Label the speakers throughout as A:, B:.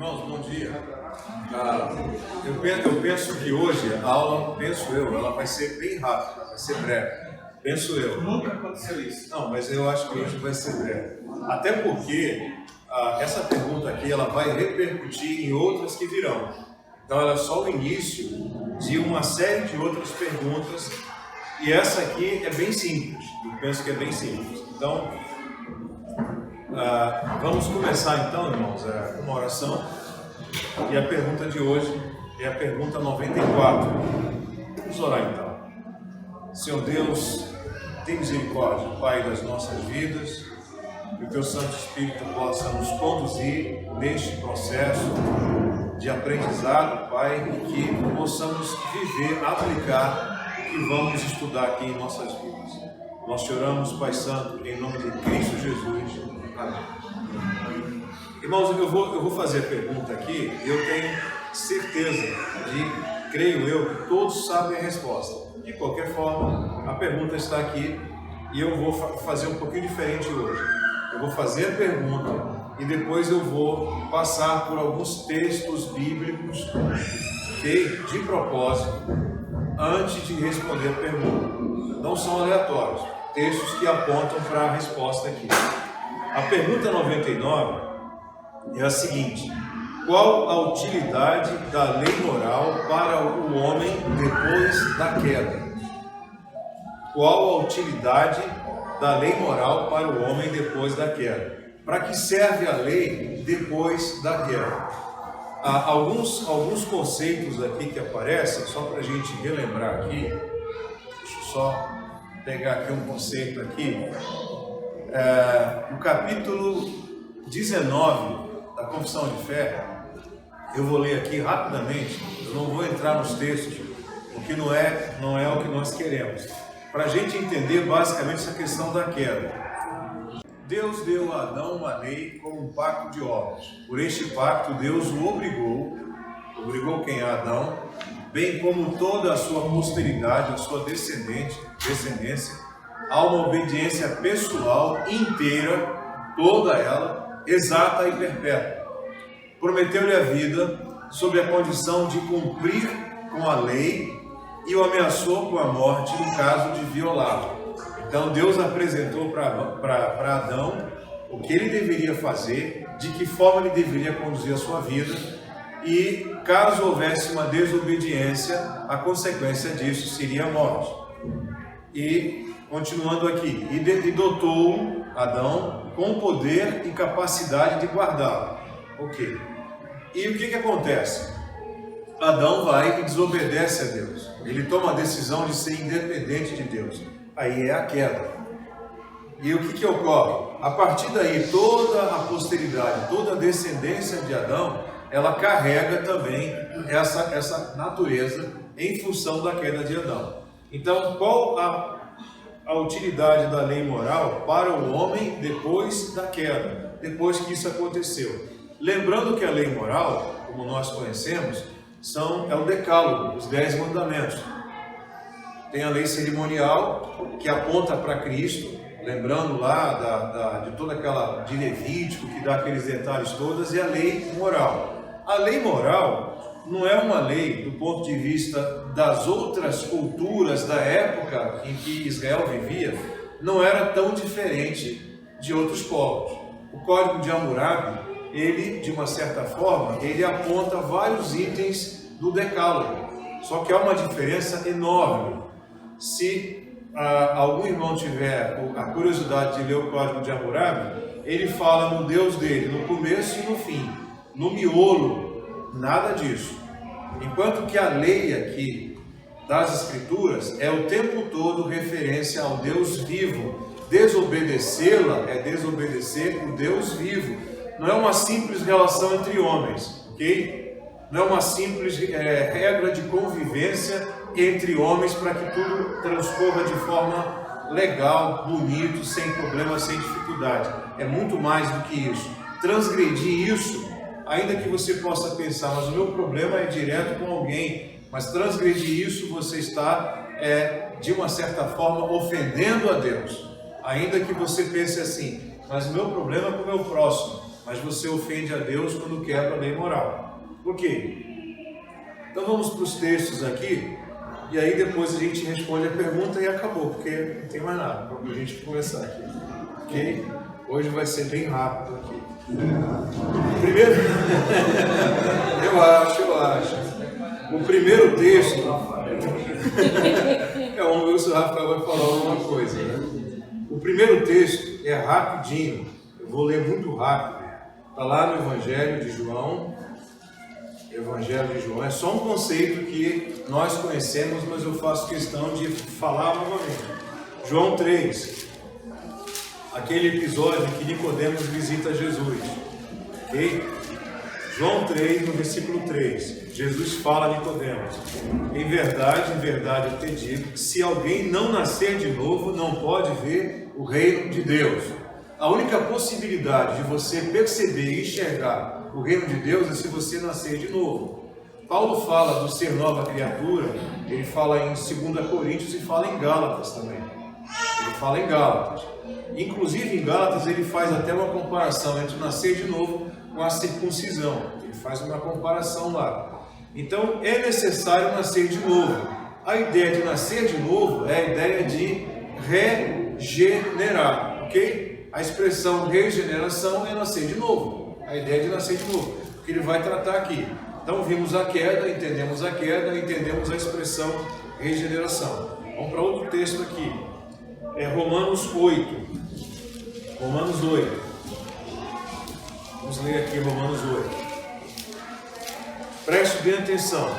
A: Irmãos, bom dia. Eu penso que hoje a aula, ela vai ser bem rápida, vai ser breve. Penso eu.
B: Nunca aconteceu isso.
A: Não, mas eu acho que hoje vai ser breve. Até porque essa pergunta aqui, ela vai repercutir em outras que virão. Então ela é só o início de uma série de outras perguntas. E essa aqui é bem simples. Eu penso que é bem simples. Então, vamos começar então, irmãos, com uma oração. E a pergunta de hoje é a pergunta 94. Vamos orar então. Senhor Deus, tem misericórdia, Pai, das nossas vidas, que o Teu Santo Espírito possa nos conduzir neste processo de aprendizado, Pai, e que possamos viver, aplicar o que vamos estudar aqui em nossas vidas. Nós te oramos, Pai Santo, em nome de Cristo Jesus. Amém. Irmãos, eu vou fazer a pergunta aqui e eu tenho certeza creio eu, que todos sabem a resposta. De qualquer forma, a pergunta está aqui e eu vou fazer um pouquinho diferente hoje. Eu vou fazer a pergunta e depois eu vou passar por alguns textos bíblicos, de propósito, antes de responder a pergunta. Não são aleatórios, textos que apontam para a resposta aqui. A pergunta 99 é a seguinte: qual a utilidade da lei moral para o homem depois da queda? Qual a utilidade da lei moral para o homem depois da queda? Para que serve a lei depois da queda? Há alguns conceitos aqui que aparecem, só para a gente relembrar aqui. Deixa eu só pegar aqui um conceito aqui. No capítulo 19 da Confissão de Fé, eu vou ler aqui rapidamente, eu não vou entrar nos textos, porque não é o que nós queremos. Para a gente entender basicamente essa questão da queda. Deus deu a Adão uma lei como um pacto de obras. Por este pacto, Deus o obrigou quem? A Adão, bem como toda a sua posteridade, a sua descendência, a uma obediência pessoal inteira, toda ela, exata e perpétua. Prometeu-lhe a vida sob a condição de cumprir com a lei e o ameaçou com a morte no caso de violá-la. Então Deus apresentou para Adão o que ele deveria fazer, de que forma ele deveria conduzir a sua vida, e caso houvesse uma desobediência, a consequência disso seria a morte. E continuando aqui, e dotou Adão com poder e capacidade de guardá-lo. Ok. E o que acontece? Adão vai e desobedece a Deus. Ele toma a decisão de ser independente de Deus. Aí é a queda. E o que ocorre? A partir daí, toda a posteridade, toda a descendência de Adão, ela carrega também essa natureza em função da queda de Adão. Então, qual a utilidade da lei moral para o homem depois da queda, depois que isso aconteceu? Lembrando que a lei moral, como nós conhecemos, é o decálogo, os 10 mandamentos. Tem a lei cerimonial, que aponta para Cristo, lembrando lá de toda aquela de Levítico, que dá aqueles detalhes todos, e a lei moral. A lei moral não é uma lei do ponto de vista das outras culturas da época em que Israel vivia, não era tão diferente de outros povos. O Código de Hammurabi, ele, de uma certa forma, ele aponta vários itens do decálogo, só que há uma diferença enorme. Se algum irmão tiver a curiosidade de ler o Código de Hammurabi, ele fala no Deus dele, no começo e no fim, no miolo, nada disso. Enquanto que a lei aqui das Escrituras é o tempo todo referência ao Deus vivo. Desobedecê-la é desobedecer o Deus vivo. Não é uma simples relação entre homens, ok? Não é uma simples regra de convivência entre homens para que tudo transcorra de forma legal, bonito, sem problema, sem dificuldade. É muito mais do que isso. Transgredir isso, ainda que você possa pensar, mas o meu problema é direto com alguém, mas transgredir isso, você está, de uma certa forma, ofendendo a Deus. Ainda que você pense assim, mas o meu problema é com o meu próximo. mas você ofende a Deus quando quebra a lei moral. Ok. Então vamos para os textos aqui, e aí depois a gente responde a pergunta e acabou, porque não tem mais nada para a gente conversar aqui. Ok? Hoje vai ser bem rápido aqui. Primeiro, eu acho. O primeiro texto, vamos ver se o Rafael vai falar alguma coisa, né? O primeiro texto é rapidinho, eu vou ler muito rápido. Está lá no Evangelho de João. Evangelho de João é só um conceito que nós conhecemos, mas eu faço questão de falar novamente. João 3, aquele episódio em que Nicodemos visita Jesus, ok? João 3, no versículo 3, Jesus fala a Nicodemos: em verdade eu te digo, se alguém não nascer de novo, não pode ver o reino de Deus. A única possibilidade de você perceber e enxergar o reino de Deus é se você nascer de novo. Paulo fala do ser nova criatura, ele fala em 2 Coríntios e fala em Gálatas também. Ele fala em Gálatas. Inclusive em Gálatas ele faz até uma comparação entre nascer de novo com a circuncisão. Ele faz uma comparação lá. Então é necessário nascer de novo. A ideia de nascer de novo é a ideia de regenerar, ok? A expressão regeneração é nascer de novo. A ideia de nascer de novo, que ele vai tratar aqui. Então vimos a queda, entendemos a expressão regeneração. Vamos para outro texto aqui. É Romanos 8. Romanos 8. Vamos ler aqui Romanos 8. Preste bem atenção.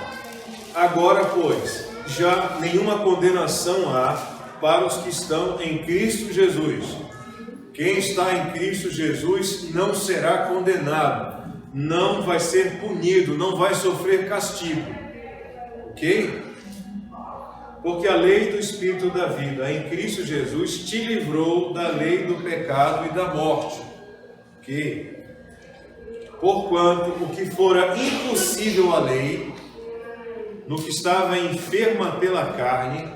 A: Agora, pois, já nenhuma condenação há para os que estão em Cristo Jesus. Quem está em Cristo Jesus não será condenado, não vai ser punido, não vai sofrer castigo. Ok? Porque a lei do Espírito da vida em Cristo Jesus te livrou da lei do pecado e da morte. Ok? Porquanto o que fora impossível à lei, no que estava enferma pela carne,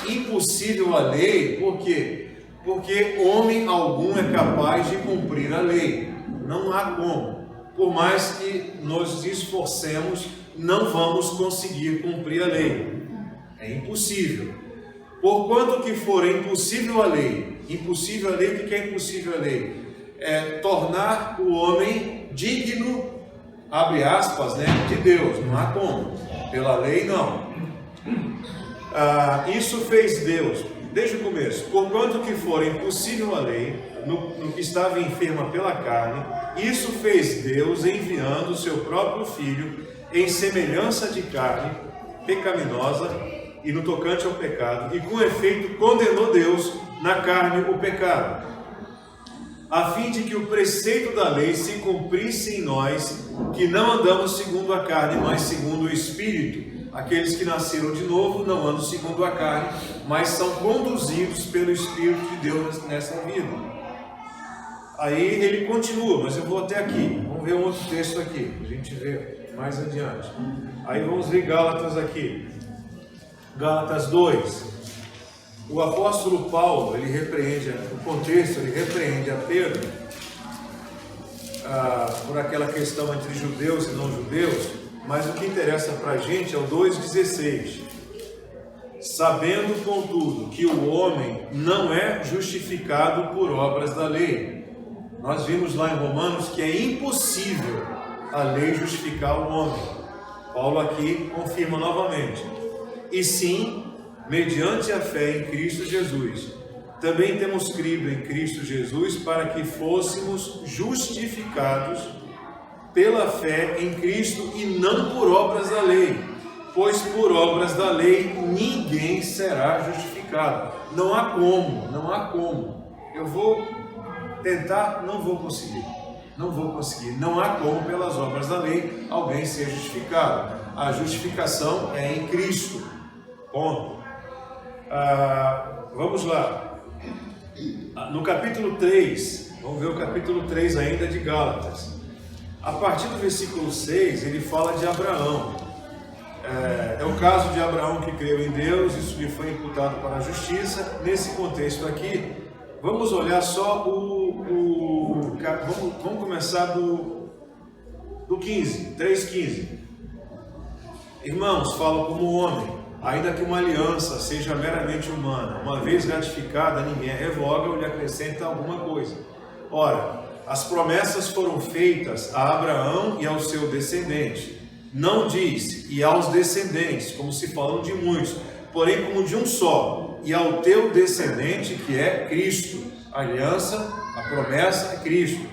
A: impossível à lei, por quê? Porque homem algum é capaz de cumprir a lei. Não há como. Por mais que nos esforcemos, não vamos conseguir cumprir a lei. É impossível. Porquanto que for impossível a lei, o que é impossível a lei? É tornar o homem digno, abre aspas, né, de Deus. Não há como. Pela lei, não. Isso fez Deus. Desde o começo, porquanto que for impossível a lei, no que estava enferma pela carne, isso fez Deus enviando o seu próprio Filho em semelhança de carne pecaminosa e no tocante ao pecado, e com efeito condenou Deus na carne o pecado, a fim de que o preceito da lei se cumprisse em nós, que não andamos segundo a carne, mas segundo o Espírito. Aqueles que nasceram de novo não andam segundo a carne, mas são conduzidos pelo Espírito de Deus nessa vida. Aí ele continua, mas eu vou até aqui. Vamos ver um outro texto aqui, a gente vê mais adiante. Aí vamos ver Gálatas aqui. Gálatas 2. O apóstolo Paulo, ele repreende, no contexto, ele repreende a Pedro por aquela questão entre judeus e não judeus. Mas o que interessa para a gente é o 2,16. Sabendo, contudo, que o homem não é justificado por obras da lei. Nós vimos lá em Romanos que é impossível a lei justificar o homem. Paulo aqui confirma novamente. E sim, mediante a fé em Cristo Jesus. Também temos crido em Cristo Jesus para que fôssemos justificados pela fé em Cristo e não por obras da lei, pois por obras da lei ninguém será justificado. Não há como. Eu vou tentar, não vou conseguir. Não há como pelas obras da lei alguém ser justificado. A justificação é em Cristo. Ponto. Vamos lá. No capítulo 3, vamos ver o capítulo 3 ainda de Gálatas. A partir do versículo 6, ele fala de Abraão. É o caso de Abraão que creu em Deus, isso lhe foi imputado para a justiça. Nesse contexto aqui, vamos olhar só o vamos começar do 15, 3,15. Irmãos, falo como homem, ainda que uma aliança seja meramente humana, uma vez ratificada, ninguém a revoga ou lhe acrescenta alguma coisa. Ora, as promessas foram feitas a Abraão e ao seu descendente. Não diz, e aos descendentes, como se falam de muitos, porém como de um só, e ao teu descendente, que é Cristo. A aliança, a promessa é Cristo.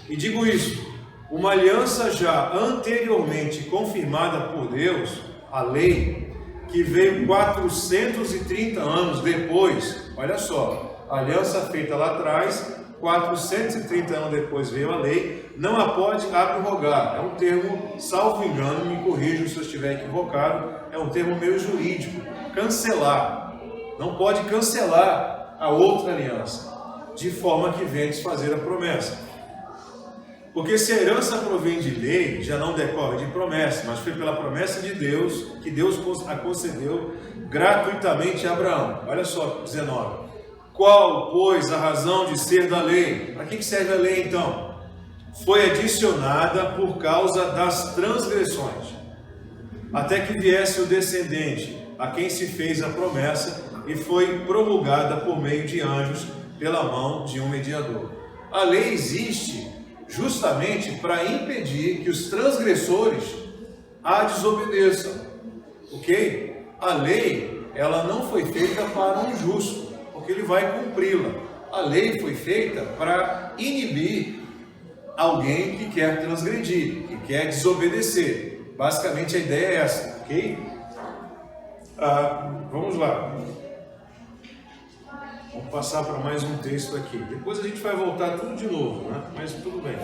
A: E digo isso, uma aliança já anteriormente confirmada por Deus, a lei, que veio 430 anos depois, olha só, a aliança feita lá atrás, 430 anos depois veio a lei, não a pode abrogar. É um termo, salvo engano, me corrijam se eu estiver equivocado, é um termo meio jurídico, cancelar. Não pode cancelar a outra aliança, de forma que vem desfazer a promessa. Porque se a herança provém de lei, já não decorre de promessa, mas foi pela promessa de Deus, que Deus a concedeu gratuitamente a Abraão. Olha só, 19. Qual, pois, a razão de ser da lei? Para que serve a lei, então? Foi adicionada por causa das transgressões, até que viesse o descendente, a quem se fez a promessa, e foi promulgada por meio de anjos, pela mão de um mediador. A lei existe justamente para impedir que os transgressores a desobedeçam, ok? A lei, ela não foi feita para um justo, porque ele vai cumpri-la. A lei foi feita para inibir alguém que quer transgredir, que quer desobedecer. Basicamente a ideia é essa, ok? Vamos lá. Vamos passar para mais um texto aqui. Depois a gente vai voltar tudo de novo, né? Mas tudo bem.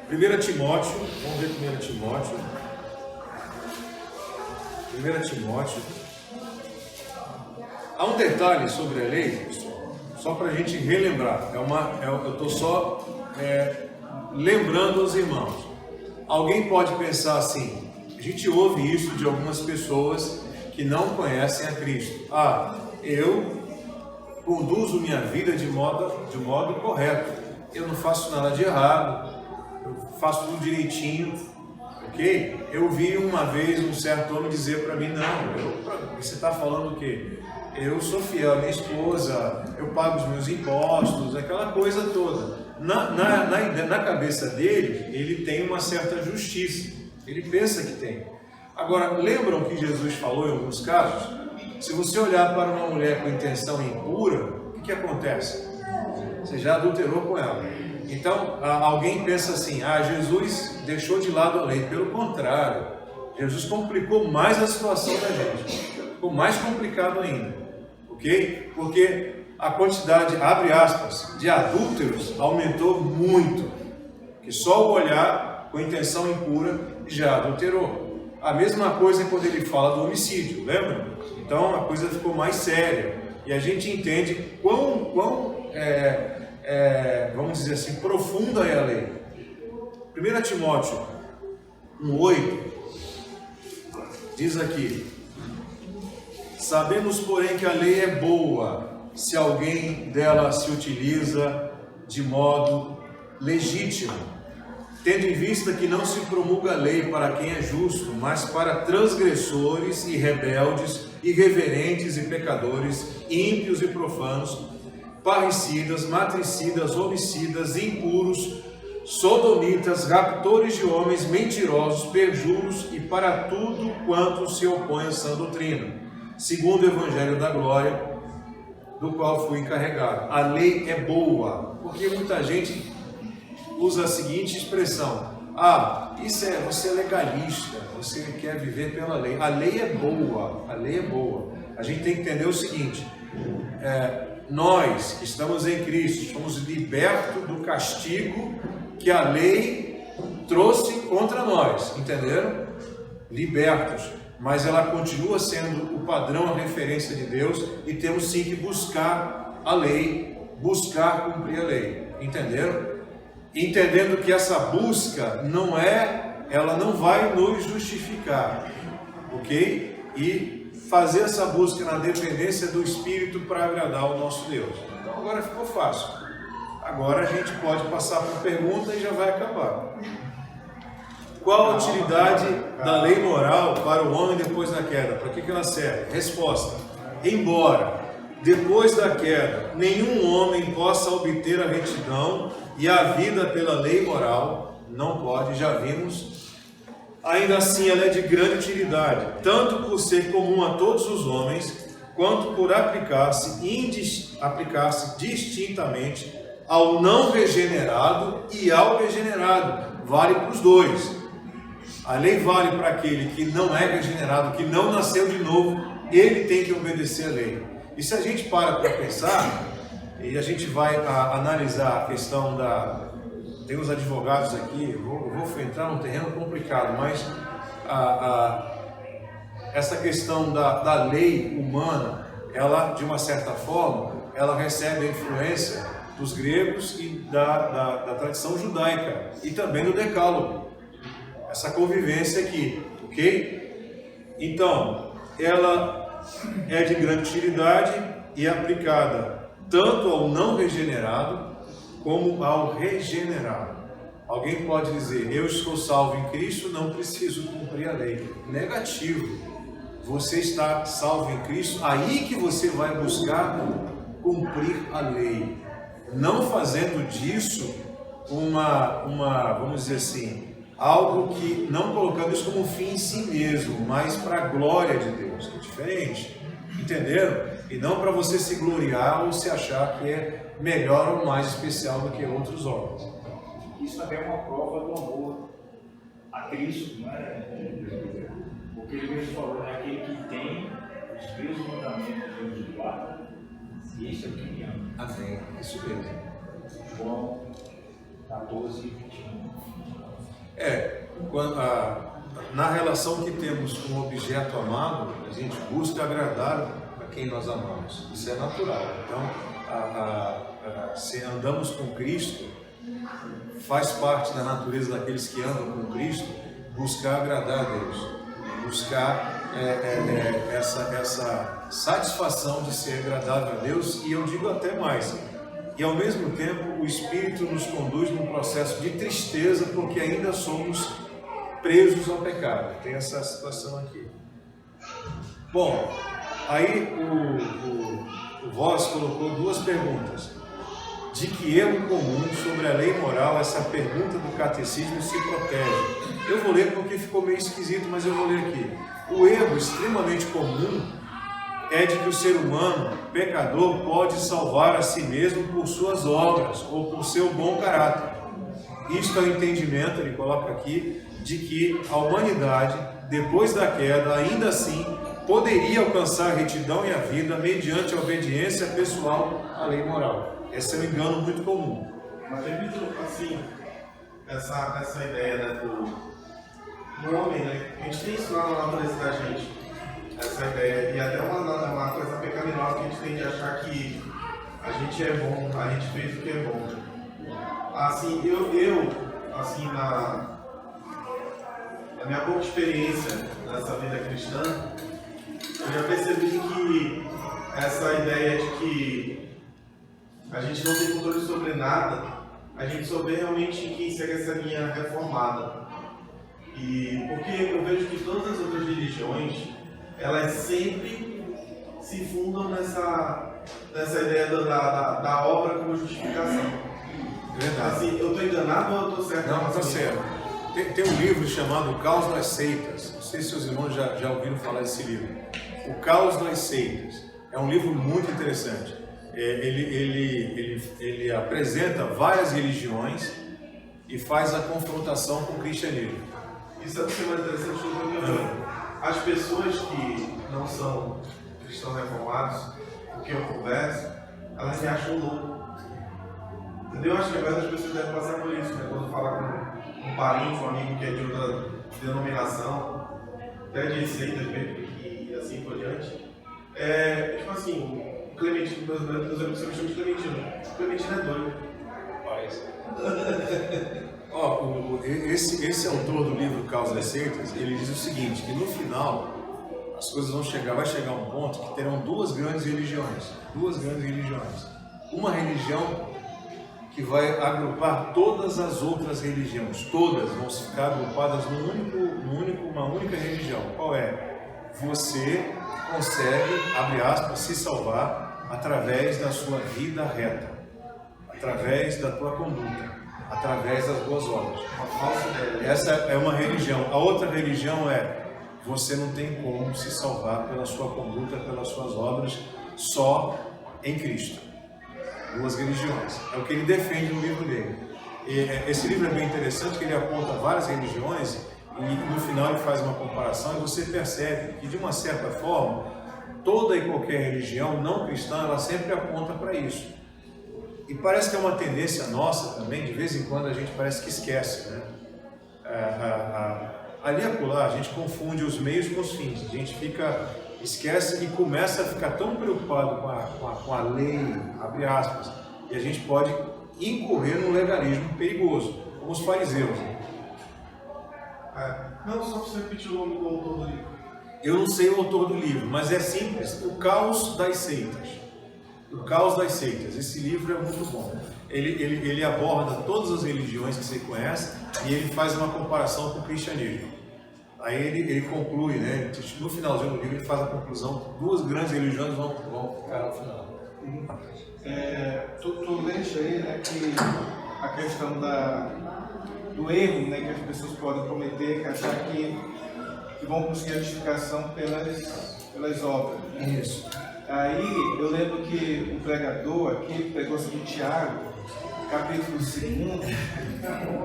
A: 1 Timóteo, vamos ver 1 Timóteo. 1 Timóteo. Há um detalhe sobre a lei, pessoal, só para a gente relembrar. Eu estou só lembrando aos irmãos. Alguém pode pensar assim, a gente ouve isso de algumas pessoas que não conhecem a Cristo. Eu conduzo minha vida de modo correto. Eu não faço nada de errado. Eu faço tudo direitinho. Ok? Eu vi uma vez um certo homem dizer para mim, não, você está falando o quê? Eu sou fiel à minha esposa, eu pago os meus impostos, aquela coisa toda. Na cabeça dele, ele tem uma certa justiça. Ele pensa que tem. Agora, lembram que Jesus falou em alguns casos? Se você olhar para uma mulher com intenção impura, o que acontece? Você já adulterou com ela. Então, alguém pensa assim, Jesus deixou de lado a lei. Pelo contrário, Jesus complicou mais a situação da gente. Ficou mais complicado ainda. Ok? Porque a quantidade, abre aspas, de adúlteros aumentou muito. Que só o olhar com intenção impura já adulterou. A mesma coisa quando ele fala do homicídio, lembra? Então a coisa ficou mais séria. E a gente entende quão vamos dizer assim, profunda é a lei. 1 Timóteo 1,8 diz aqui: sabemos, porém, que a lei é boa, se alguém dela se utiliza de modo legítimo, tendo em vista que não se promulga a lei para quem é justo, mas para transgressores e rebeldes, irreverentes e pecadores, ímpios e profanos, parricidas, matricidas, homicidas, impuros, sodomitas, raptores de homens, mentirosos, perjuros e para tudo quanto se opõe à sã doutrina, segundo o Evangelho da Glória, do qual fui encarregado. A lei é boa, porque muita gente usa a seguinte expressão: você é legalista, você quer viver pela lei. A lei é boa, a lei é boa. A gente tem que entender o seguinte: nós que estamos em Cristo, somos libertos do castigo que a lei trouxe contra nós, entenderam? Libertos, mas ela continua sendo o padrão, a referência de Deus, e temos sim que buscar a lei, buscar cumprir a lei, entenderam? Entendendo que essa busca ela não vai nos justificar, ok? E fazer essa busca na dependência do Espírito para agradar o nosso Deus. Então agora ficou fácil. Agora a gente pode passar por pergunta e já vai acabar. Qual a utilidade da lei moral para o homem depois da queda? Para que ela serve? Resposta: embora depois da queda nenhum homem possa obter a retidão e a vida pela lei moral, não pode, já vimos, ainda assim ela é de grande utilidade, tanto por ser comum a todos os homens, quanto por aplicar-se distintamente ao não regenerado e ao regenerado. Vale para os dois. A lei vale para aquele que não é regenerado, que não nasceu de novo, ele tem que obedecer a lei. E se a gente para pensar, e a gente vai analisar a questão da... Tem os advogados aqui, eu vou entrar num terreno complicado, mas essa questão da lei humana, ela, de uma certa forma, ela recebe a influência dos gregos e da tradição judaica, e também do decálogo. Essa convivência aqui, ok? Então, ela é de grande utilidade e é aplicada tanto ao não regenerado como ao regenerado. Alguém pode dizer: eu estou salvo em Cristo, não preciso cumprir a lei. Negativo. Você está salvo em Cristo, aí que você vai buscar cumprir a lei. Não fazendo disso vamos dizer assim, algo que, não colocando isso como um fim em si mesmo, mas para a glória de Deus. É diferente, entenderam? E não para você se gloriar ou se achar que é melhor ou mais especial do que outros homens.
B: Isso também é uma prova do amor a Cristo, não é? Porque ele mesmo falou, é aquele que tem os meus mandamentos de Deus guarda, e esse é o que me ama.
A: Amém, isso mesmo.
B: João 14, 21.
A: Na relação que temos com o objeto amado, a gente busca agradar a quem nós amamos. Isso é natural. Então, se andamos com Cristo, faz parte da natureza daqueles que andam com Cristo buscar agradar a Deus, buscar essa satisfação de ser agradável a Deus, e eu digo até mais. E ao mesmo tempo o Espírito nos conduz num processo de tristeza, porque ainda somos presos ao pecado. Tem essa situação aqui. Bom, aí o Voz colocou duas perguntas. De que erro comum sobre a lei moral essa pergunta do catecismo se protege? Eu vou ler porque ficou meio esquisito, mas eu vou ler aqui. O erro extremamente comum é de que o ser humano, pecador, pode salvar a si mesmo por suas obras ou por seu bom caráter. Isto é o entendimento, ele coloca aqui, de que a humanidade, depois da queda, ainda assim, poderia alcançar a retidão e a vida mediante a obediência pessoal à lei moral. Esse é um engano muito comum.
C: Mas devido, assim, essa ideia, né, do homem, né, a gente tem isso na natureza da gente, essa ideia, e até uma coisa pecaminosa que a gente tem de achar que a gente é bom, a gente fez o que é bom. Assim, eu assim, na minha pouca experiência nessa vida cristã, eu já percebi que essa ideia de que a gente não tem controle sobre nada, a gente só vê realmente quem segue essa linha reformada. E porque eu vejo que todas as outras religiões, elas sempre se fundam nessa ideia da obra como justificação.
A: Verdade.
C: Assim, eu estou enganado ou eu estou certo?
A: Não, está certo. Tem um livro chamado O Caos das Seitas. Não sei se os irmãos já ouviram falar desse livro. O Caos das Seitas. É um livro muito interessante. Ele apresenta várias religiões e faz a confrontação com o cristianismo.
C: Isso é o que é mais interessante do as pessoas que não são cristãos reformados, com quem eu converso, elas me acham louco. Entendeu? Eu acho que a maioria das pessoas devem passar por isso, né? Quando fala com um parente, um amigo que é de outra denominação, até de seita e assim por diante. Tipo assim, o Clementino, meus amigos me chamam de Clementino. Clementino é doido.
A: Esse autor do livro Caos das Seitas, ele diz o seguinte, que no final as coisas vai chegar a um ponto que terão duas grandes religiões. Uma religião que vai agrupar todas as outras religiões. Todas vão ficar agrupadas numa única religião. Qual é? Você consegue, abre aspas, se salvar através da sua vida reta, através da tua conduta, através das boas obras. Essa é uma religião. A outra religião é: você não tem como se salvar pela sua conduta, pelas suas obras, só em Cristo. Duas religiões. É o que ele defende no livro dele. E esse livro é bem interessante, que ele aponta várias religiões e no final ele faz uma comparação e você percebe que, de uma certa forma, toda e qualquer religião não cristã, ela sempre aponta para isso. E parece que é uma tendência nossa também, de vez em quando a gente parece que esquece, né? Ali e acolá a gente confunde os meios com os fins, a gente esquece e começa a ficar tão preocupado com a lei, abre aspas, e a gente pode incorrer num legalismo perigoso, como os fariseus.
C: Não, só para você repetir o nome do autor do livro.
A: Eu não sei o autor do livro, mas é simples: O Caos das Seitas. O Caos das Seitas. Esse livro é muito bom. Ele aborda todas as religiões que você conhece e ele faz uma comparação com o cristianismo. Aí ele conclui, né? No finalzinho do livro ele faz a conclusão: duas grandes religiões vão ficar no final.
D: Tu deixa aí, né, que a questão do erro, né, que as pessoas podem cometer, que achar que vão conseguir a justificação pelas obras.
A: Isso.
D: Aí eu lembro que o pregador aqui pegou em Tiago, capítulo 2,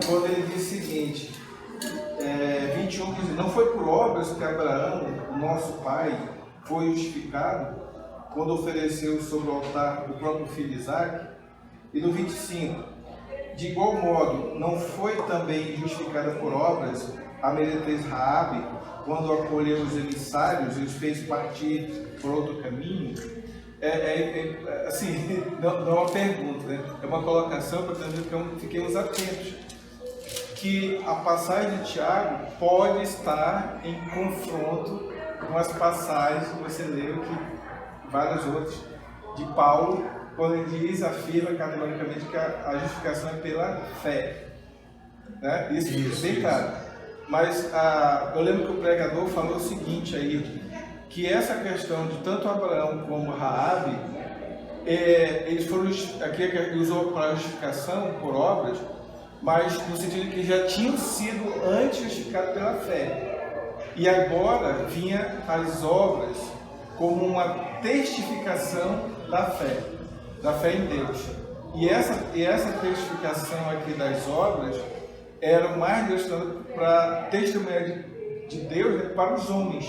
D: quando ele diz o seguinte, 21, diz: não foi por obras que Abraão, o nosso pai, foi justificado quando ofereceu sobre o altar o próprio filho Isaque. E no 25, de igual modo, não foi também justificada por obras a meretriz Raabe, quando acolheu os emissários e os fez partir por outro caminho? Assim, não é uma pergunta, né? É uma colocação para que fiquemos atentos, que a passagem de Tiago pode estar em confronto com as passagens que você leu, que várias outras, de Paulo, quando ele afirma categoricamente que a justificação é pela fé. Né? Isso é bem claro. Mas eu lembro que o pregador falou o seguinte aí, que essa questão de tanto Abraão como Raabe, eles foram, aqui ele usou para justificação por obras, mas no sentido de que já tinham sido antes justificados pela fé. E agora vinha as obras como uma testificação da fé em Deus. E essa testificação aqui das obras era mais destinada para testemunhar de Deus, né, para os homens.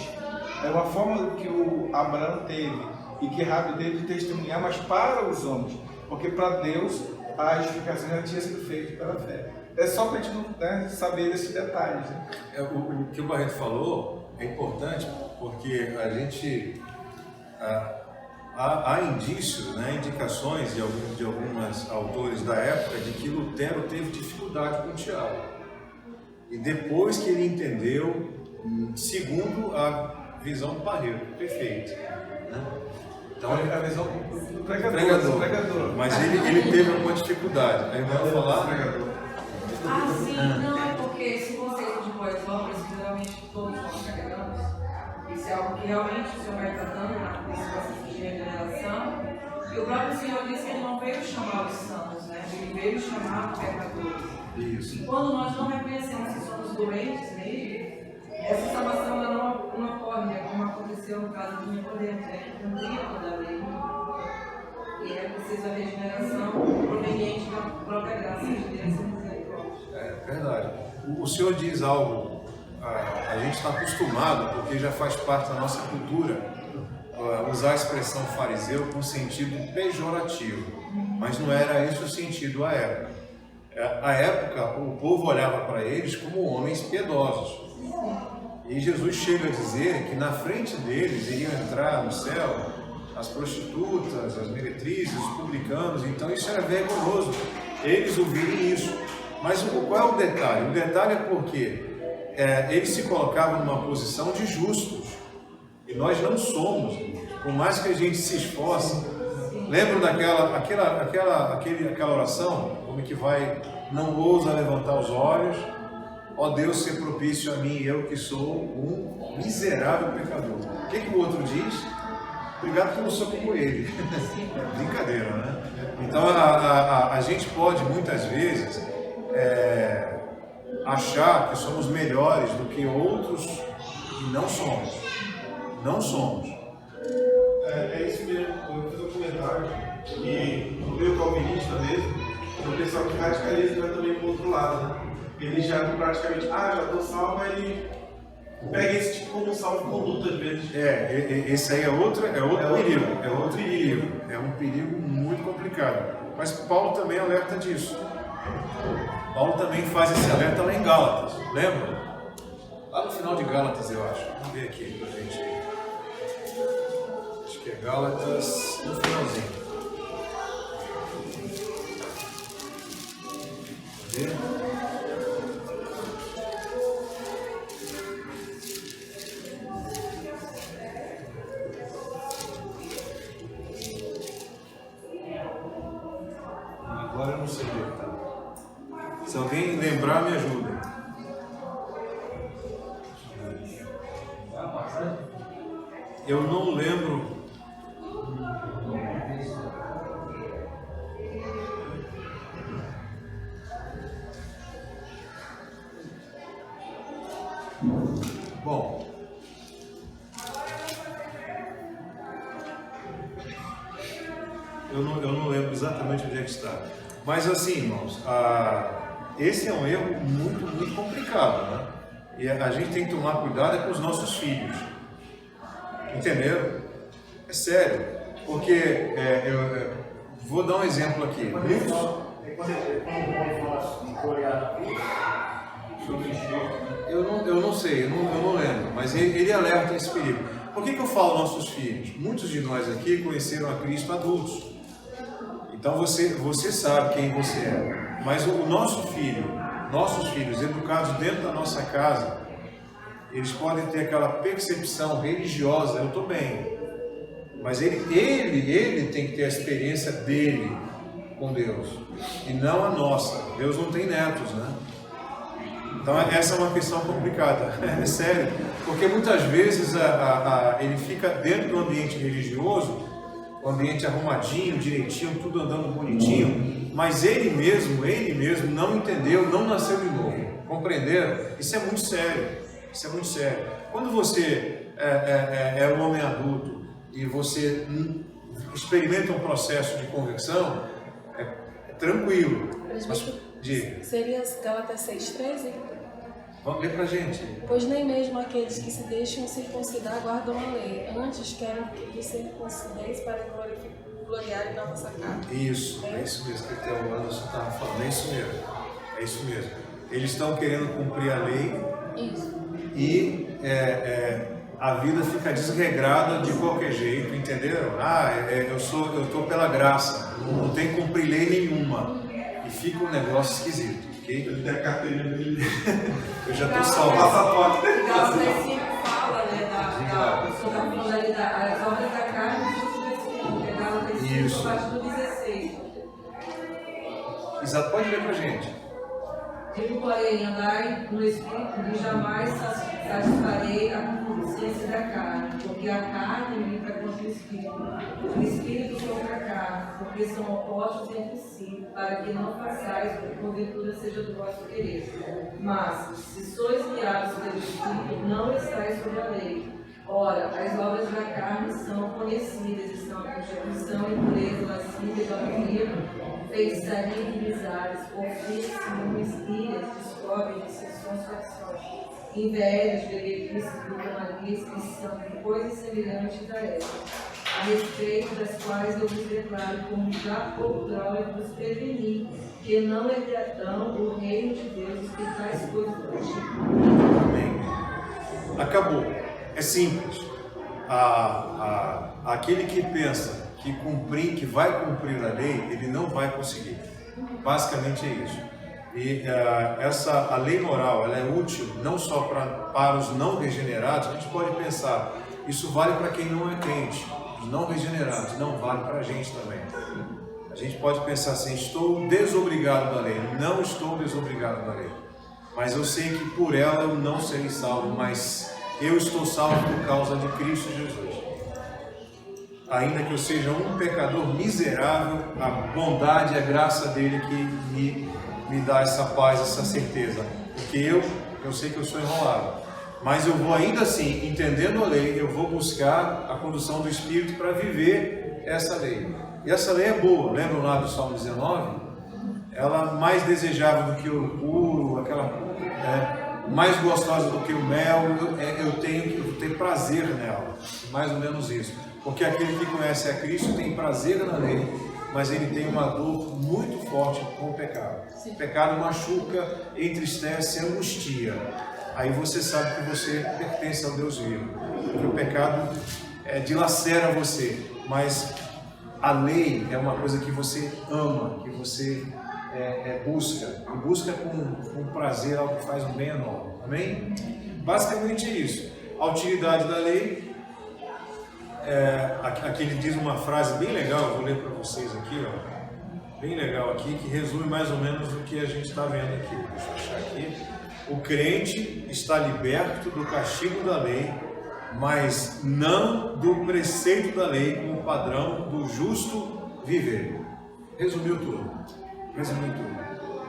D: Era uma forma que o Abraão teve e que Raabe teve de testemunhar, mas para os homens, porque para Deus a justificação já tinha sido feita pela fé. É só para a gente, né, saber desses detalhes. Né?
A: O que o Barreto falou é importante, porque a gente há indícios, né, indicações de alguns autores da época de que Lutero teve dificuldade com Tiago. E depois que ele entendeu, segundo a visão do Barreto, perfeito. Né? Então,
D: a visão do pregador.
A: Mas ele teve alguma dificuldade. Aí vai falar.
E: Sim, não é porque esse conceito de boas obras, que geralmente todos nós carregamos, isso é algo que realmente o Senhor vai tratando nesse processo de regeneração. E o próprio Senhor disse que Ele não veio chamar os santos, né? Ele veio chamar os pecadores.
A: Isso.
E: E quando nós não reconhecemos que somos doentes mesmo, essa salvação ela não ocorre, né? Como aconteceu no caso de Nicodemo, né? Que cumpria toda a lei. E é preciso a regeneração proveniente da própria graça de Deus e misericórdia.
A: É verdade. O Senhor diz algo, a gente está acostumado, porque já faz parte da nossa cultura, usar a expressão fariseu com sentido pejorativo, mas não era esse o sentido à época. À época, o povo olhava para eles como homens piedosos. E Jesus chega a dizer que na frente deles iriam entrar no céu as prostitutas, as meretrizes, os publicanos. Então isso era vergonhoso, eles ouvirem isso. Mas qual é o detalhe? O detalhe é porque eles se colocavam numa posição de justos. E nós não somos. Por mais que a gente se esforce, Lembram daquela oração? Como que vai, não ousa levantar os olhos, ó Deus, ser propício a mim, eu que sou um miserável pecador. O que o outro diz? Obrigado que eu não sou como ele. É brincadeira, né? Então a gente pode muitas vezes achar que somos melhores do que outros e não somos. Não somos.
C: É isso mesmo. Eu fiz um comentário que no meio calvinista mesmo, o pessoal que radicaliza vai também para o outro lado, né? Ele já praticamente, já estou salvo, ele pega esse tipo como salvo-conduto às vezes.
A: Esse aí é outro perigo. É outro perigo. É um perigo muito complicado. Mas Paulo também alerta disso. Paulo também faz esse alerta lá em Gálatas. Lembra? Lá no final de Gálatas, eu acho. Vamos ver aqui pra gente. Acho que é Gálatas no finalzinho. Vamos ver? Agora eu não sei onde está. Se alguém lembrar, me ajuda. Eu não lembro. Bom. Eu não lembro exatamente onde é que está. Mas assim, irmãos, esse é um erro muito, muito complicado, né? E a gente tem que tomar cuidado com os nossos filhos. Entenderam? É sério. Porque eu vou dar um exemplo aqui.
B: Quando ele fala de olhar
A: Eu não sei, eu não lembro, mas ele alerta esse perigo. Por que eu falo nossos filhos? Muitos de nós aqui conheceram a Cristo adultos. Então você sabe quem você é. Mas nossos filhos educados dentro da nossa casa, eles podem ter aquela percepção religiosa, eu estou bem. Mas ele tem que ter a experiência dele com Deus, e não a nossa. Deus não tem netos, né? Então essa é uma questão complicada, é sério. Porque muitas vezes ele fica dentro do ambiente religioso, o ambiente arrumadinho, direitinho, tudo andando bonitinho, mas ele mesmo não entendeu, não nasceu de novo. Compreenderam? Isso é muito sério. Isso é muito sério. Quando você é um homem adulto e você experimenta um processo de conversão, é tranquilo. Mas,
F: seria Gálatas 6,13?
A: Vamos ler pra gente.
F: Pois nem mesmo aqueles que se deixam circuncidar guardam a lei, antes querem que vos circuncideis para gloriarem na vossa carne.
A: Isso, é isso mesmo que o Anderson estava falando, é isso mesmo. Eles estão querendo cumprir a lei.
F: Isso.
A: E a vida fica desregrada de qualquer jeito, entenderam? Eu estou pela graça, não tem que cumprir lei nenhuma. E fica um negócio esquisito.
C: Ele tem a carteirinha dele.
A: Eu já estou salvo.
C: Passaporte.
E: Gálatas 5 fala, sobre a modalidade, as obras da carne e os frutos do Espírito. Gálatas 5, a partir do 16.
A: Exato, pode ler pra gente.
E: Digo, porém, andai no Espírito e jamais satisfarei a concupiscência da carne, porque a carne milita contra o Espírito contra a carne, porque são opostos entre si, para que não façais o que porventura seja do vosso querer. Mas, se sois guiados pelo Espírito, não estáis sob a lei. Ora, as obras da carne são conhecidas, e são prostituição, impureza, lascívia, idolatria, feitiçaria, inimizades, porfia, ciúmes, iras, discórdia, dissensões, facções, invejas, bebedeira, glutonaria, e coisas semelhantes a essas, a respeito das quais eu vos declaro, como já outrora vos preveni, que não herdarão o reino de Deus que tais coisas praticam.
A: Amém. Acabou. É simples. Aquele que pensa que vai cumprir a lei, ele não vai conseguir. Basicamente é isso. E a lei moral, ela é útil não só para os não regenerados. A gente pode pensar, isso vale para quem não é crente. os não regenerados, não vale para a gente também. A gente pode pensar assim, estou desobrigado da lei. Não estou desobrigado da lei. Mas eu sei que por ela eu não serei salvo, mas eu estou salvo por causa de Cristo Jesus. Ainda que eu seja um pecador miserável, a bondade e a graça dele que me dá essa paz, essa certeza. Porque eu sei que eu sou enrolado. Mas eu vou ainda assim, entendendo a lei, eu vou buscar a condução do Espírito para viver essa lei. E essa lei é boa, lembram lá do Salmo 19? Ela mais desejável do que o puro, aquela mais gostosa do que o mel, eu tenho que ter prazer nela, mais ou menos isso. Porque aquele que conhece a Cristo tem prazer na lei, mas ele tem uma dor muito forte com o pecado. O pecado machuca, entristece, angustia. Aí você sabe que você pertence ao Deus vivo. Porque o pecado dilacera você, mas a lei é uma coisa que você ama, que você busca, e busca com prazer algo que faz um bem enorme. Amém? Basicamente é isso. A utilidade da lei, aqui ele diz uma frase bem legal, eu vou ler para vocês aqui, ó, bem legal aqui, que resume mais ou menos o que a gente está vendo aqui. Deixa eu achar aqui. O crente está liberto do castigo da lei, mas não do preceito da lei como padrão do justo viver. Resumiu tudo.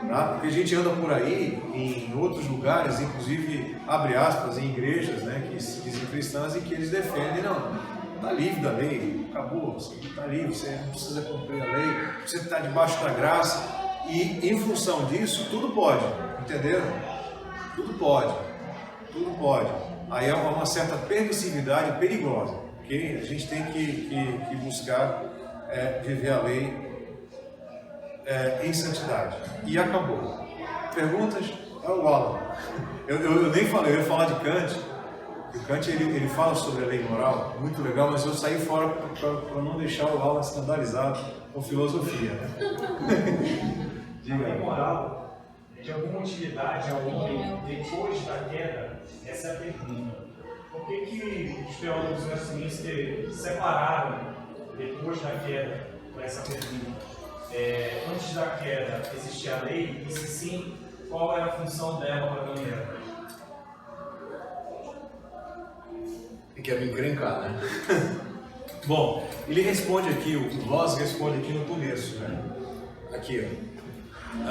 A: Tá? Porque a gente anda por aí, em outros lugares, inclusive, abre aspas, em igrejas, né, que se dizem cristãs e que eles defendem, não, está livre da lei, acabou, você está livre, você não precisa cumprir a lei, você está debaixo da graça, e em função disso, tudo pode, entenderam? Tudo pode. Aí é uma certa permissividade perigosa, ok? A gente tem que buscar viver a lei em santidade. E acabou. Perguntas? O Alan. Eu nem falei, eu ia falar de Kant. O Kant ele fala sobre a lei moral, muito legal, mas eu saí fora para não deixar o Alan escandalizado com filosofia.
B: Diga. A lei moral de alguma utilidade ao homem depois da queda? Essa é a pergunta. Por que os teólogos westminster separaram depois da queda para essa pergunta? Antes da queda existia a lei, e se sim, qual era a função dela para a galera?
A: Quer me encrencar, né? Bom, ele responde aqui, o Voss responde aqui no começo, né? Aqui, ó.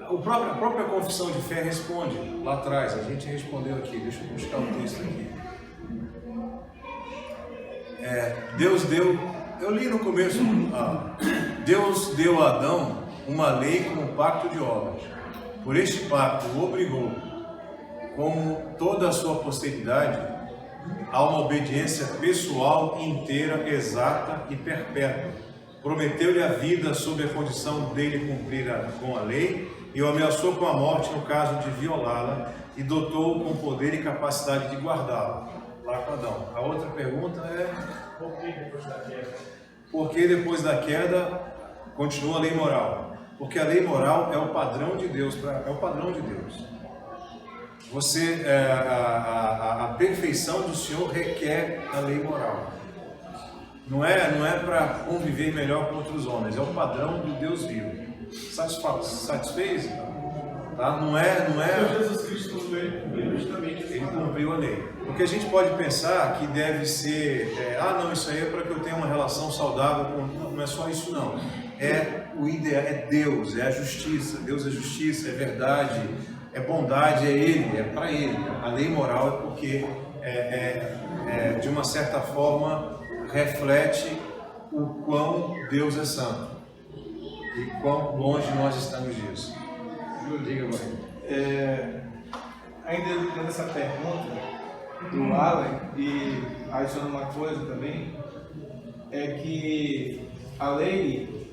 A: A própria confissão de fé responde lá atrás, a gente respondeu aqui, deixa eu buscar o texto aqui. Deus deu, eu li no começo, Deus deu a Adão uma lei como pacto de obras. Por este pacto o obrigou, como toda a sua posteridade, a uma obediência pessoal, inteira, exata e perpétua. Prometeu-lhe a vida sob a condição dele cumprir com a lei, e o ameaçou com a morte no caso de violá-la, e dotou-o com poder e capacidade de guardá-la. Lá com Adão. A outra pergunta é:
B: por que depois da queda?
A: Por que depois da queda continua a lei moral? Porque a lei moral é o padrão de Deus, é o padrão de Deus. A perfeição do Senhor requer a lei moral. Não é para conviver melhor com outros homens, é o padrão do Deus vivo. Satisfez? Tá? Não é.
C: Jesus Cristo cumpriu justamente
A: ele cumpriu a lei. Porque a gente pode pensar que deve ser, não, isso aí é para que eu tenha uma relação saudável com. Não é só isso, não. O ideal, é Deus, é a justiça. Deus é justiça, é verdade, é bondade, é Ele, é para Ele. A lei moral é porque, de uma certa forma, reflete o quão Deus é santo e quão longe nós estamos disso. Diga, mãe.
D: Ainda dentro dessa pergunta do Alan, e adicionando uma coisa também, é que a lei,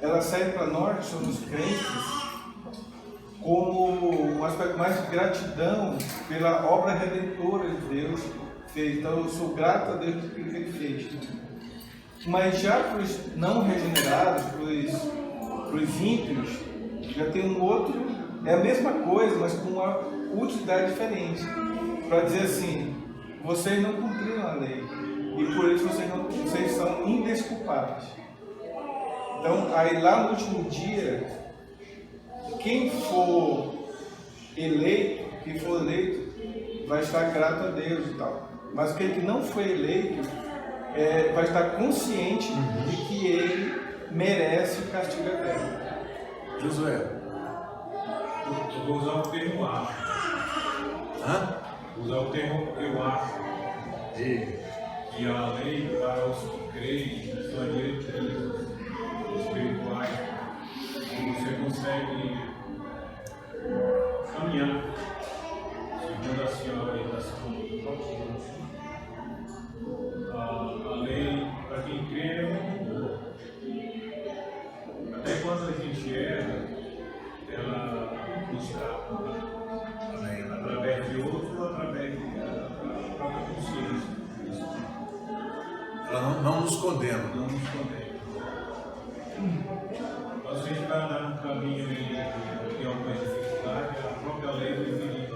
D: ela serve para nós, que somos crentes, como um aspecto mais de gratidão pela obra redentora de Deus fez. Então eu sou grato a Deus por aquilo que Ele fez. Mas já para os não regenerados, para os ímpios, já tem um outro, é a mesma coisa, mas com uma utilidade diferente. Para dizer assim, vocês não cumpriram a lei. e por isso vocês são indesculpáveis. Então, aí lá no último dia, quem for eleito, vai estar grato a Deus e tal. Mas aquele que não foi eleito vai estar consciente de que ele merece o castigo eterno.
A: Josué.
B: Eu vou usar o termo acho.
A: Hã?
B: Vou usar o termo eu acho. Que a lei para os que creem são diretrizes espirituais que você consegue caminhar segundo a sua orientação. A lei para quem crê é muito boa. Até quando a gente erra, ela nos dá através de outro, através da própria consciência.
A: Ela não nos condena.
B: Não nos condena. Mas se a gente vai andar num caminho e tem alguma dificuldade, a própria lei deveria.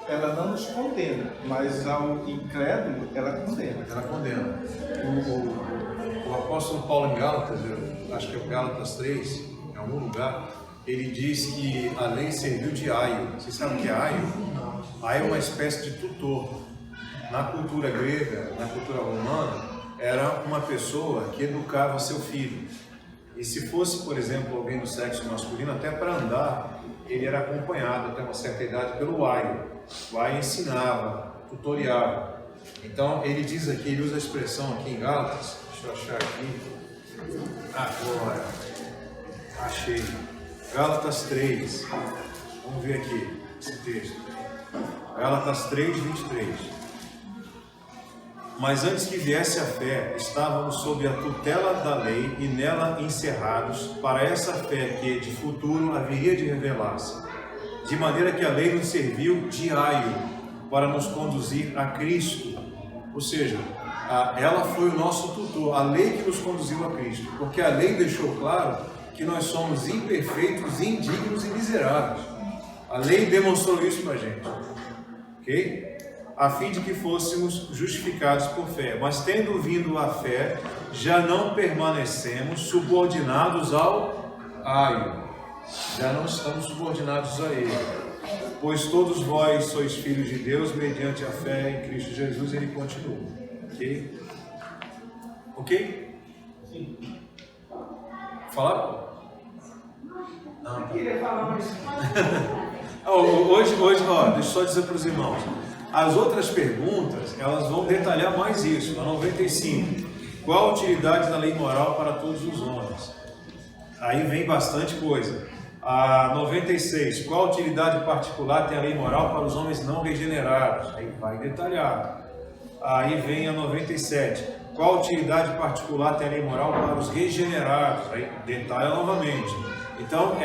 D: Ela não nos condena, mas ao incrédulo, ela condena.
A: Ela condena. O apóstolo Paulo em Gálatas, eu acho que é o Gálatas 3, em algum lugar, ele diz que a lei serviu de aio. Vocês sabem o que é aio? Aio é uma espécie de tutor. Na cultura grega, na cultura romana, era uma pessoa que educava seu filho. E se fosse, por exemplo, alguém do sexo masculino, até para andar, ele era acompanhado até uma certa idade pelo aio. O aio ensinava, tutoriava. Então, ele diz aqui, ele usa a expressão aqui em Gálatas, deixa eu achar aqui, agora, achei, Gálatas 3, vamos ver aqui, esse texto, Gálatas 3, 23. Mas antes que viesse a fé, estávamos sob a tutela da lei e nela encerrados para essa fé que de futuro haveria de revelar-se. De maneira que a lei nos serviu de aio para nos conduzir a Cristo. Ou seja, ela foi o nosso tutor, a lei que nos conduziu a Cristo. Porque a lei deixou claro que nós somos imperfeitos, indignos e miseráveis. A lei demonstrou isso para a gente. Ok? A fim de que fôssemos justificados por fé. Mas tendo vindo a fé, já não permanecemos subordinados ao aio. Já não estamos subordinados a ele. Pois todos vós sois filhos de Deus mediante a fé em Cristo Jesus. Ele continua. Ok? Ok?
B: Sim.
A: Falar?
B: Não, eu queria falar mais.
A: Hoje, deixa eu só dizer para os irmãos. As outras perguntas, elas vão detalhar mais isso. A 95, qual a utilidade da lei moral para todos os homens? Aí vem bastante coisa. A 96, qual a utilidade particular tem a lei moral para os homens não regenerados? Aí vai detalhar. Aí vem a 97, qual a utilidade particular tem a lei moral para os regenerados? Aí detalha novamente. Então,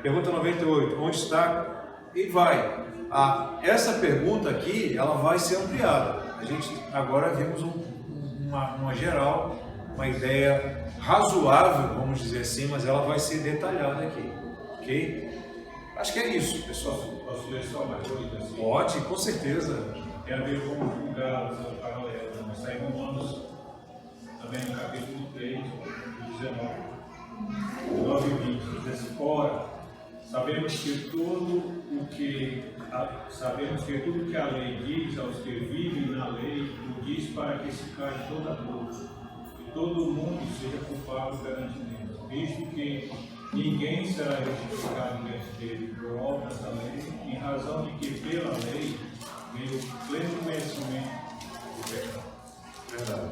A: pergunta 98, onde está? E vai. Essa pergunta aqui, ela vai ser ampliada. A gente agora vimos uma geral, uma ideia razoável, vamos dizer assim, mas ela vai ser detalhada aqui, ok? Acho que é isso, pessoal.
B: Posso ler só uma coisa? Assim?
A: Pode, com certeza.
B: Tem a ver com o Gálatas, paralelo. Nós está em Romanos, também no capítulo 3, 19 e 20. Diz assim, ora, sabemos que tudo que a lei diz aos que vivem na lei, o diz para que se caia toda a boca, e todo mundo seja culpado perante Deus, visto que ninguém será justificado diante dele por obras da lei, em razão de que pela lei veio o pleno conhecimento do pecado.
A: Verdade.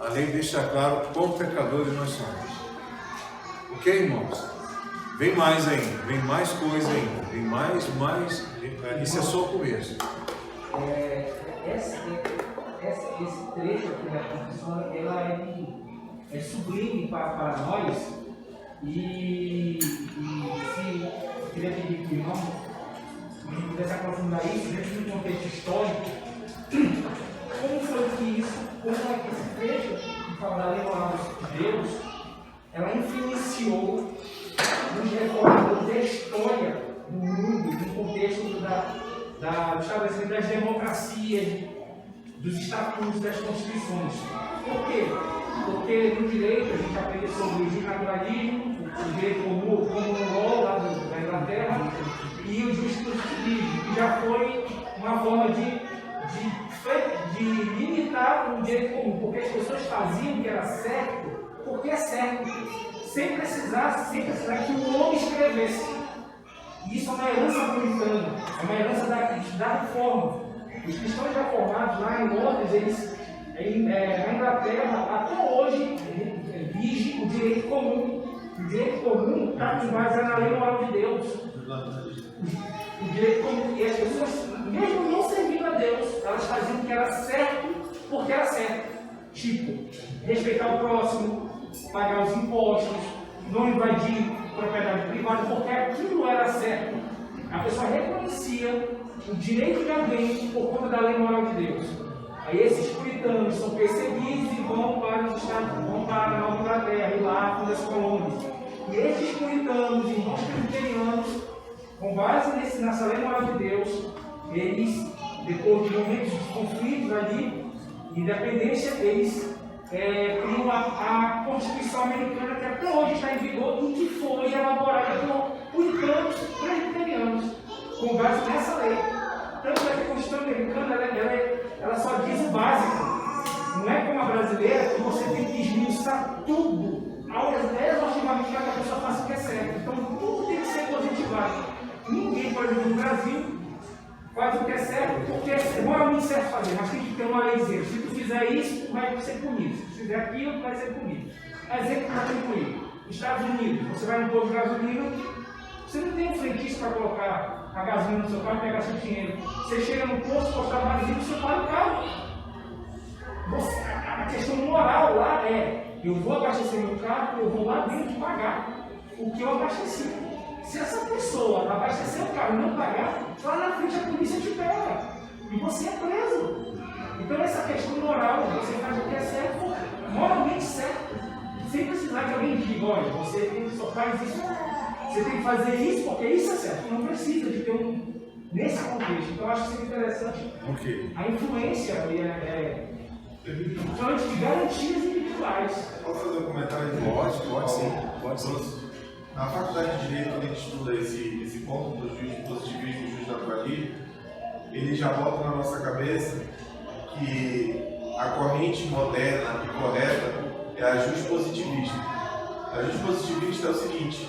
A: A lei deixa claro quão pecadores nós somos. Ok, irmãos? Vem mais ainda, vem mais coisa ainda, vem mais, isso é só o começo.
G: Esse trecho aqui da confissão, ela é sublime para nós e se eu queria pedir para o irmão que pudesse aprofundar isso dentro de um contexto histórico, como foi que isso, como é que esse trecho que fala da lei moral de Deus, ela influenciou nos reformadores da história do mundo, no contexto do estabelecimento das democracias, dos estatutos, das constituições. Por quê? Porque no direito a gente aprende sobre o justnaturalismo, o direito comum law lá da Inglaterra e o positivismo, que já foi uma forma de limitar o direito comum, porque as pessoas faziam o que era certo, porque é certo, sem precisar que o homem escrevesse. E isso é uma herança puritana, é uma herança da reforma. Os cristãos reformados lá em Londres, eles, na Inglaterra, até hoje, vige o direito comum. O direito comum está com base na lei moral de Deus. O direito comum, e as pessoas, mesmo não servindo a Deus, elas faziam o que era certo porque era certo. Tipo, respeitar o próximo, pagar os impostos, não invadir propriedade privada, porque aquilo era certo. A pessoa reconhecia o direito de alguém por conta da lei moral de Deus. Aí esses puritanos são perseguidos e vão para os Estados Unidos, vão para a Nova Inglaterra e lá fundam as colônias. E esses puritanos, irmãos presbiterianos, com base nessa lei moral de Deus, eles, depois de momentos de conflitos ali, independência, eles criam a Constituição Americana, que até hoje está em vigor e que foi elaborada por puritanos presbiterianos, com base nessa lei. Tanto é que a Constituição Americana ela só diz o básico. Não é como a brasileira, que você tem que esmiuçar tudo, exaustivamente para que a pessoa faça o que é certo. Então tudo tem que ser positivado. Ninguém, por exemplo, no Brasil, faz o que é certo porque é moralmente certo fazer, mas tem que ter uma lei dizendo: se tu fizer isso, tu vai ser punido. Se tu fizer aquilo, tu vai ser punido. Exemplo para concluir: Estados Unidos, você vai no posto de gasolina, você não tem um frentista para colocar a gasolina no seu carro e pegar seu dinheiro. Você chega no posto, postar vazio, você para o carro. A questão moral lá é: eu vou abastecer meu carro, eu vou lá dentro pagar o que eu abasteci. Se essa pessoa abastecer o carro e não pagar, lá na frente a polícia te pega e você é preso. Então essa questão moral, você faz o que é certo, moralmente certo, sem precisar de alguém que diga: olha, você só faz isso, você tem que fazer isso porque isso é certo. Não precisa de ter nesse contexto. Então eu acho que seria interessante a influência de garantias individuais.
C: Posso fazer um comentário?
A: Pode sim.
C: Na faculdade de Direito, quando a gente estuda esse ponto do positivismo e do justnaturalismo, ele já bota na nossa cabeça que a corrente moderna e correta é a justpositivista. A justpositivista é o seguinte: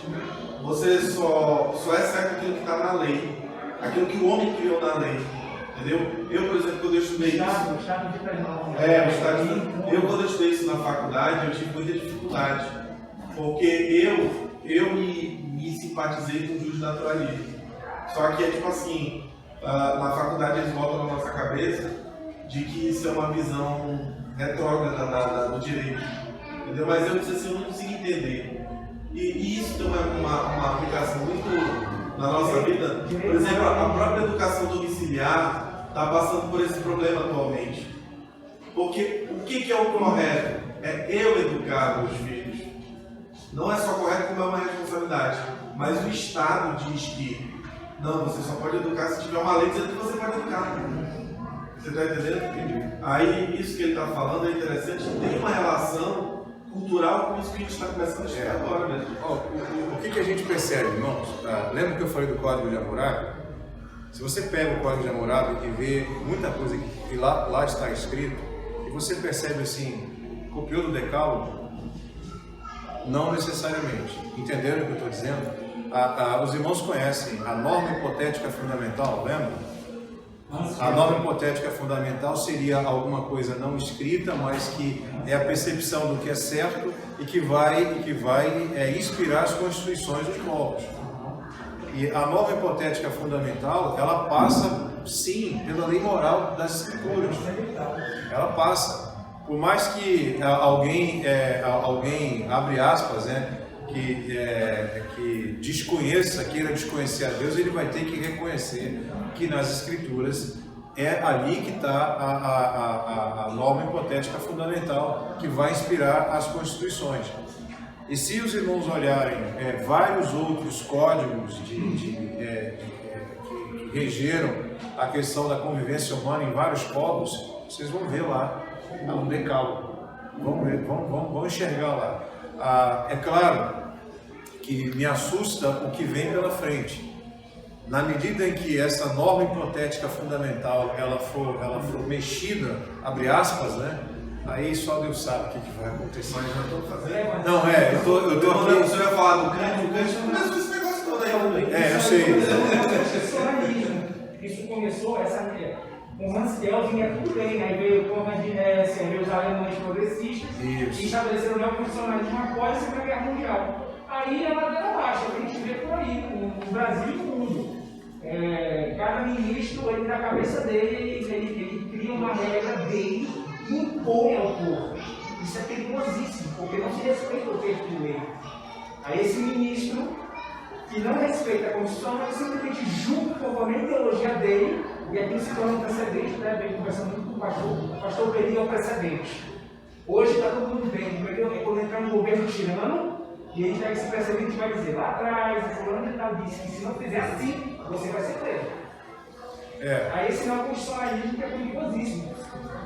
C: você só é certo aquilo que está na lei, aquilo que o homem criou na lei. Entendeu? Eu, por exemplo, quando eu estudei isso. Quando eu estudei isso na faculdade, eu tive muita dificuldade. Porque eu me simpatizei com o justnaturalismo. Só que é tipo assim, na faculdade eles botam na nossa cabeça de que isso é uma visão retrógrada do direito. Entendeu? Mas eu disse assim, eu não consigo entender. E isso tem uma aplicação muito na nossa vida. Por exemplo, a própria educação domiciliar está passando por esse problema atualmente. Porque o que é o correto? É eu educar meus filhos. Não é só correto, como é uma responsabilidade. Mas o Estado diz que não, você só pode educar se tiver uma lei dizendo que você pode educar. Você está entendendo? Aí isso que ele está falando é interessante, tem uma relação cultural com isso que a gente está começando a estudar agora mesmo.
A: O que a gente percebe, irmãos? Lembra que eu falei do Código de Hammurabi? Se você pega o Código de Hammurabi e vê muita coisa que lá está escrito, e você percebe assim, copiou do Decálogo? Não necessariamente. Entenderam o que eu estou dizendo? Os irmãos conhecem a norma hipotética fundamental, lembra? A norma hipotética fundamental seria alguma coisa não escrita, mas que é a percepção do que é certo e que vai inspirar as constituições dos povos. E a norma hipotética fundamental, ela passa, sim, pela lei moral das escrituras. Ela passa. Por mais que alguém abre aspas, né, que queira desconhecer a Deus, ele vai ter que reconhecer que nas Escrituras é ali que está a norma hipotética fundamental que vai inspirar as constituições. E se os irmãos olharem vários outros códigos que regeram a questão da convivência humana em vários povos, vocês vão ver lá no Decálogo. Vão enxergar lá. É claro que me assusta o que vem pela frente. Na medida em que essa norma hipotética fundamental ela for mexida, abre aspas, né? Aí só Deus sabe o que vai acontecer.
C: Mas já estou fazendo.
A: Não, eu tô aqui.
C: Você vai falar do Kant, o Kant não começou esse negócio todo aí também.
A: Eu sei.
G: Isso começou, com Hans Kelsen vinha tudo bem, aí veio o Konrad Hesse, aí veio os alemães progressistas e estabeleceram o neoconstitucionalismo após a Segunda Guerra Mundial. Aí ela deu abaixo, a gente vê por aí, no Brasil e no mundo. Cada ministro, ele na cabeça dele, ele cria uma regra dele e impõe ao povo. Isso é perigosíssimo, porque não se respeita o texto de lei. Aí esse ministro, que não respeita a Constituição, ele simplesmente julga conforme a ideologia dele, e aquilo se torna um precedente, né? Bem conversando muito com o pastor Pedrinho, é um precedente. Hoje está todo mundo bem, quando entrar no governo tirano, e a gente pega esse precedente e vai dizer, lá atrás, o fulano de tal disse que se não fizer assim, você vai ser preso. Aí esse não é o constitucionalismo, que é perigosíssimo.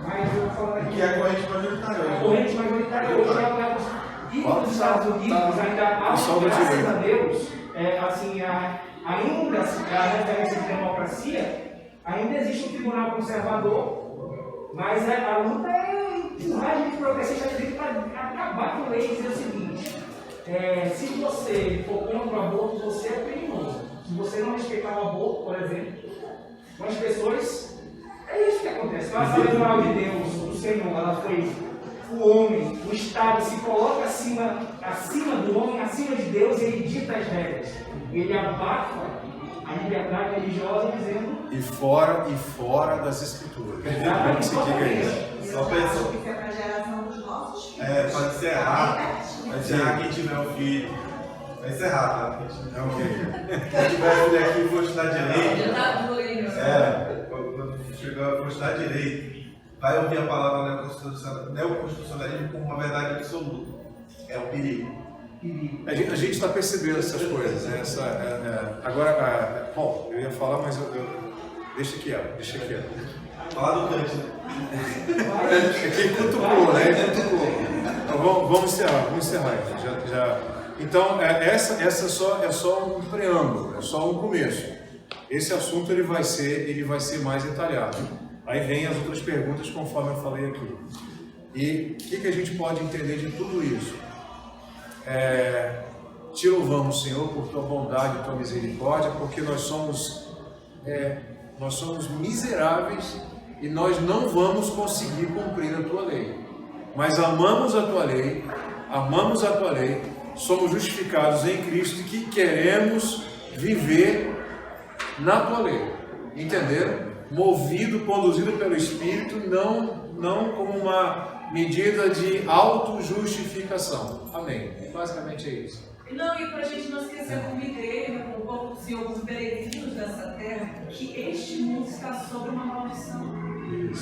G: Mas eu estou falando aqui. Que é a corrente majoritária. A corrente majoritária hoje é a Constituição. E nos Estados Unidos ainda há, graças a Deus, ainda a referência de democracia, ainda existe um tribunal conservador, mas a luta é empurrar a gente progressista para acabar com lei e dizer o seguinte: se você for contra o aborto, você é criminoso. Se você não respeitar o aborto, por exemplo, com as pessoas, é isso que acontece. A ação eleitoral de Deus, do Senhor, ela foi o homem, o Estado se coloca acima do homem, acima de Deus, e ele dita as regras. Ele abafa a liberdade religiosa dizendo...
A: E fora das escrituras.
G: Exatamente.
A: Se diga isso.
C: Só pensou.
E: Isso é para a geração dos nossos filhos.
C: Pode encerrar. Vai encerrar quem tiver um filho. Vai encerrar, tá? Quem tiver filho aqui, vou te dar direito. Quando chegar, vou te dar direito. Vai ouvir a palavra neoconstitucionalismo como uma verdade absoluta. É um perigo.
A: A gente está percebendo essas coisas. Né? Agora, bom, eu ia falar, mas deixa quieto.
C: Falar do Kant, né?
A: Quem cutucou, né? Então, vamos encerrar. Então, essa é só um preâmbulo, é só um começo. Esse assunto ele vai ser mais detalhado. Aí vem as outras perguntas, conforme eu falei aqui. E o que a gente pode entender de tudo isso? Te louvamos, Senhor, por tua bondade e tua misericórdia, porque nós somos miseráveis e nós não vamos conseguir cumprir a tua lei. Mas amamos a tua lei, somos justificados em Cristo e que queremos viver na tua lei. Entenderam? Movido, conduzido pelo Espírito, não como uma medida de autojustificação. Amém. Basicamente é isso.
E: Não, e para a gente não esquecer como igreja, como povo do Senhor, como peregrinos dessa terra, que este mundo está sob uma maldição.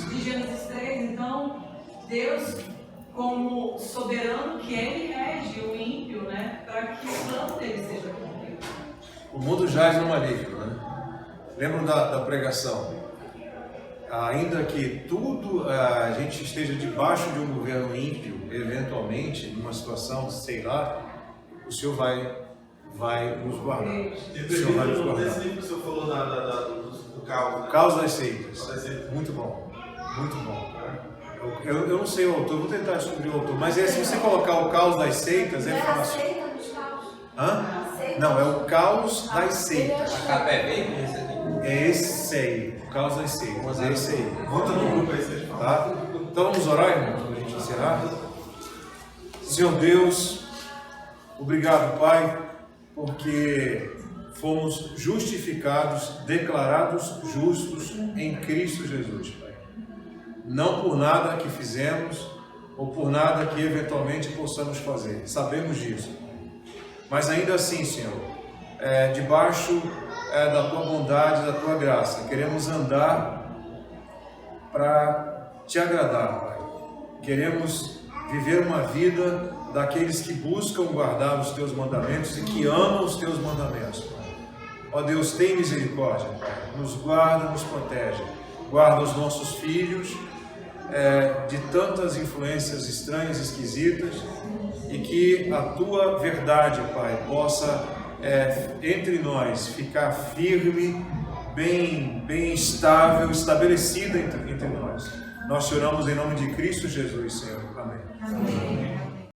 E: De Gênesis 3, então, Deus, como soberano, que Ele rege o ímpio, né, para que o plano dele seja cumprido.
A: O mundo jaz no maligno, né? Lembram da pregação? Ainda que tudo a gente esteja debaixo de um governo ímpio, eventualmente, numa situação, sei lá, o Senhor vai nos guardar.
C: Nesse livro que o senhor falou do caos, né?
A: Caos das seitas. Muito bom. Eu não sei o autor, vou tentar descobrir o autor, mas se você colocar o caos das seitas, é fácil. Não, é o caos das seitas.
H: A capa é bem esse aqui.
A: É esse aí, o caos das seitas. É esse aí.
C: Volta no grupo aí, vocês falam.
A: Tá? Então vamos orar, irmãos, para a gente encerrar. Senhor Deus, obrigado, Pai, porque fomos justificados, declarados justos em Cristo Jesus, Pai. Não por nada que fizemos ou por nada que eventualmente possamos fazer. Sabemos disso. Mas ainda assim, Senhor, debaixo da Tua bondade, da Tua graça, queremos andar para Te agradar, Pai. Queremos viver uma vida daqueles que buscam guardar os Teus mandamentos e que amam os Teus mandamentos, Pai. Ó Deus, tem misericórdia, Pai. Nos guarda, nos protege. Guarda os nossos filhos de tantas influências estranhas, esquisitas, e que a Tua verdade, Pai, possa entre nós ficar firme, bem estável, estabelecida entre nós. Nós te oramos em nome de Cristo Jesus, Senhor. Amém.
E: Amém.